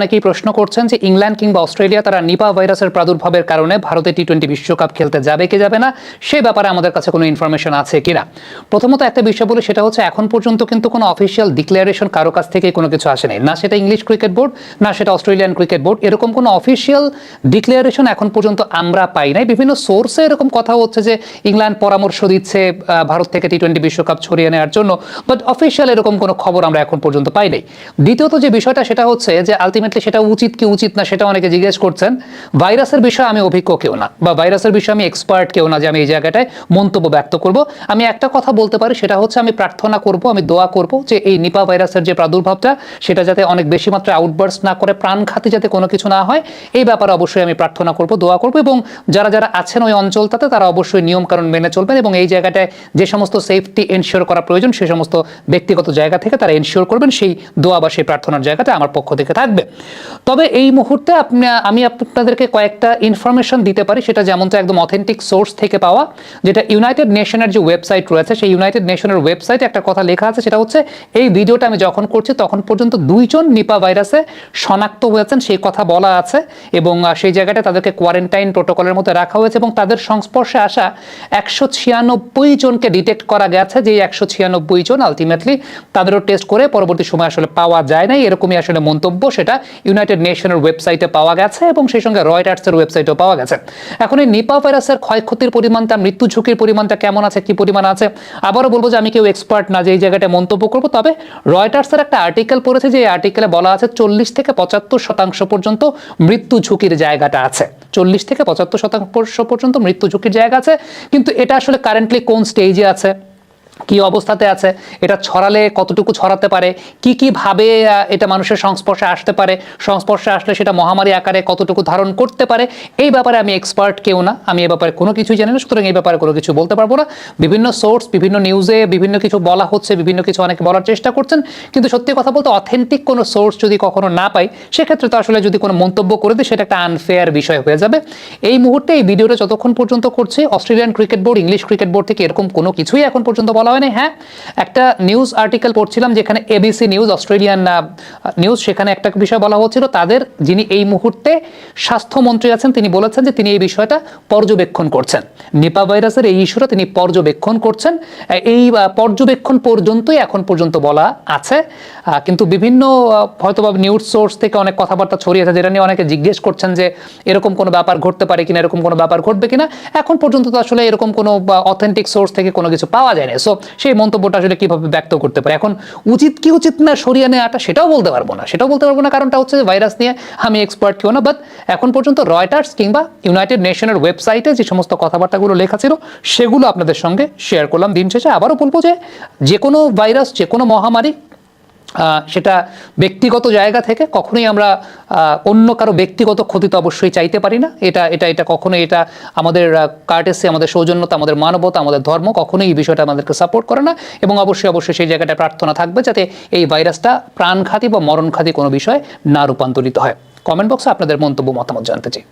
অনেকেই প্রশ্ন করছেন যে ইংল্যান্ড কিংবা অস্ট্রেলিয়া তারা নিপা ভাইরাসের প্রাদুর্ভাবের কারণে ভারতে টি-20 বিশ্বকাপ খেলতে যাবে কি যাবে না সেই ব্যাপারে আমাদের কাছে কোনো ইনফরমেশন আছে কিনা। প্রথমত একটা বিষয় বলি, সেটা হচ্ছে এখন পর্যন্ত কিন্তু কোনো অফিসিয়াল ডিক্লারেশন কারো কাছ থেকে কোনো কিছু আসেনি, না সেটা ইংলিশ ক্রিকেট বোর্ড না সেটা অস্ট্রেলিয়ান ক্রিকেট বোর্ড, এরকম কোনো অফিসিয়াল ডিক্লারেশন এখন পর্যন্ত আমরা পাই নাই। বিভিন্ন সোর্সে এরকম কথা হচ্ছে যে ইংল্যান্ড পরামর্শ দিচ্ছে ভারত থেকে টি-20 বিশ্বকাপ ছড়িয়ে নেওয়ার জন্য, বাট অফিসিয়াল এরকম কোনো খবর আমরা এখন পর্যন্ত পাই নাই। দ্বিতীয়ত যে বিষয়টা সেটা হচ্ছে যে আলটিমেটলি সেটা উচিত কি উচিত না সেটা অনেকে জিজ্ঞেস করছেন। ভাইরাসের বিষয়ে আমি অভিজ্ঞ কেউ না, বা ভাইরাসের বিষয়ে আমি এক্সপার্ট কেউ না যে আমি এই জায়গাটায় মন্তব্য ব্যক্ত করব। আমি একটা কথা বলতে পারি, সেটা হচ্ছে আমি প্রার্থনা করব, আমি দোয়া করব যে এই নিপা ভাইরাসের যে প্রাদুর্ভাবটা সেটা যাতে অনেক বেশি মাত্রায় আউটবার্স্ট না করে, প্রাণঘাতী যাতে কোনো কিছু না হয়, এই ব্যাপারে অবশ্যই আমি প্রার্থনা করব, দোয়া করব। এবং যারা যারা আছেন ওই অঞ্চলটাতে তারা অবশ্যই নিয়মকানুন মেনে চলবেন এবং এই জায়গাটায় যে সমস্ত সেফটি এনশিওর করা প্রয়োজন সে সমস্ত ব্যক্তিগত জায়গা থেকে তারা এনশিওর করবেন। সেই দোয়া বা সেই প্রার্থনার জায়গাটা আমার পক্ষ থেকে থাকবে। তবে এই মুহূর্তে আমি আপনাদেরকে কয়েকটা ইনফরমেশন দিতে পারি, সেটা যেমনটা একদম অথেন্টিক সোর্স থেকে পাওয়া, যেটা ইউনাইটেড নেশনের যে ওয়েবসাইট রয়েছে সেই ইউনাইটেড নেশনের ওয়েবসাইটে একটা কথা লেখা আছে। সেটা হচ্ছে এই ভিডিওটা আমি যখন করছি তখন পর্যন্ত 2 জন নিপা ভাইরাসে শনাক্ত হয়েছেন সেই কথা বলা আছে এবং সেই জায়গাটা তাদেরকে কোয়ারেন্টাইন প্রোটোকলের মধ্যে রাখা হয়েছে এবং তাদের সংস্পর্শে আসা 196 জনকে ডিটেক্ট করা গেছে, যে 196 জন আলটিমেটলি তাদেরও টেস্ট করে পরবর্তী সময় আসলে পাওয়া যায় নাই, এরকমই আসলে মন্তব্য সেটা ইউনাইটেড নেশনের ওয়েবসাইটে পাওয়া গেছে এবং সেই সঙ্গে রয়টার্সের ওয়েবসাইটেও পাওয়া গেছে। এখন এই নিপা ভাইরাসের ক্ষয়ক্ষতির পরিমাণটা, মৃত্যু ঝুঁকির পরিমাণটা কেমন আছে, কি পরিমাণ আছে, আবারও বলবো যে আমি কেউ এক্সপার্ট না যে এই জায়গাটায় মন্তব্য করব। তবে রয়টার্সের একটা আর্টিকেল পড়েছে, যে এই আর্টিকেলে বলা আছে 40 থেকে 75% পর্যন্ত মৃত্যু ঝুঁকির জায়গাটা আছে, 40 থেকে 75% পর্যন্ত মৃত্যু ঝুঁকির জায়গা আছে। কিন্তু এটা আসলে কারেন্টলি কোন স্টেজে আছে, কি অবস্থাতে আছে, এটা ছড়ালে কতটুকু ছড়াতে পারে, কি ভাবে এটা মানুষের সংস্পর্শে আসতে পারে, সংস্পর্শে আসলে সেটা মহামারী আকারে কতটুকু ধারণ করতে পারে, এই ব্যাপারে আমি এক্সপার্ট কেউ না, আমি এই ব্যাপারে কোনো কিছুই জানি না, সুতরাং এই ব্যাপারে কোনো কিছু বলতে পারবো না। বিভিন্ন সোর্স, বিভিন্ন নিউজে বিভিন্ন কিছু বলা হচ্ছে, বিভিন্ন কিছু অনেকে বলার চেষ্টা করছেন, কিন্তু সত্যি কথা বলতে অথেন্টিক কোনো সোর্স যদি কখনো না পাই সেক্ষেত্রে তো আসলে যদি কোনো মন্তব্য করে দিই সেটা একটা আনফেয়ার বিষয় হয়ে যাবে। এই মুহূর্তে এই ভিডিওটা যতক্ষণ পর্যন্ত করছি Australian cricket board, English cricket board থেকে এরকম কোনো কিছুই এখন পর্যন্ত বলা হয়নি। হ্যাঁ, একটা নিউজ আর্টিকেল পড়ছিলাম যেখানে এবিসি নিউজ, অস্ট্রেলিয়ান নিউজ, সেখানে একটা বিষয় বলা হচ্ছিল, তাদের যিনি এই মুহূর্তে স্বাস্থ্যমন্ত্রী আছেন তিনি বলেছেন যে তিনি এই বিষয়টা পর্যবেক্ষণ করছেন, নিপা ভাইরাসের এই ইস্যুটা তিনি পর্যবেক্ষণ করছেন। এই পর্যবেক্ষণ পর্যন্তই এখন পর্যন্ত বলা আছে, কিন্তু বিভিন্ন হয়তো বা নিউজ সোর্স থেকে অনেক কথাবার্তা ছড়িয়েছে যেটা নিয়ে অনেকে জিজ্ঞেস করছেন যে এরকম কোনো ব্যাপার ঘটতে পারে কিনা, এরকম কোনো ব্যাপার ঘটবে কিনা। এখন পর্যন্ত তো আসলে এরকম কোনো অথেন্টিক সোর্স থেকে কোনো কিছু পাওয়া যায় না, সো সেই মন্তব্যটা আসলে কিভাবে ব্যক্ত করতে পারে। এখন উচিত কি উচিত না সরিয়ে নেওয়াটা সেটাও বলতে পারবো না, কারণটা হচ্ছে যে ভাইরাস নিয়ে আমি এক্সপার্ট কেউ না। বাট এখন পর্যন্ত রয়টার্স কিংবা ইউনাইটেড নেশনের ওয়েবসাইটে যে সমস্ত কথাবার্তাগুলো লেখা ছিল সেগুলো আপনাদের সঙ্গে শেয়ার করলাম। দিন শেষে আবারও বলবো যে কোনো ভাইরাস, যে কোনো মহামারী, সেটা ব্যক্তিগত জায়গা থেকে কখনোই আমরা অন্য কারো ব্যক্তিগত ক্ষতি তো অবশ্যই চাইতে পারি না। এটা কখনোই, এটা আমাদের কার্টেসি, আমাদের সৌজন্যতা, আমাদের মানবতা, আমাদের ধর্ম কখনোই এই বিষয়টা আমাদেরকে সাপোর্ট করে না। এবং অবশ্যই সেই জায়গাটা প্রার্থনা থাকবে যাতে এই ভাইরাসটা প্রাণঘাতী বা মরণঘাতী কোনো বিষয় না রূপান্তরিত হয়। কমেন্ট বক্সে আপনাদের মন্তব্য, মতামত জানতে চাই।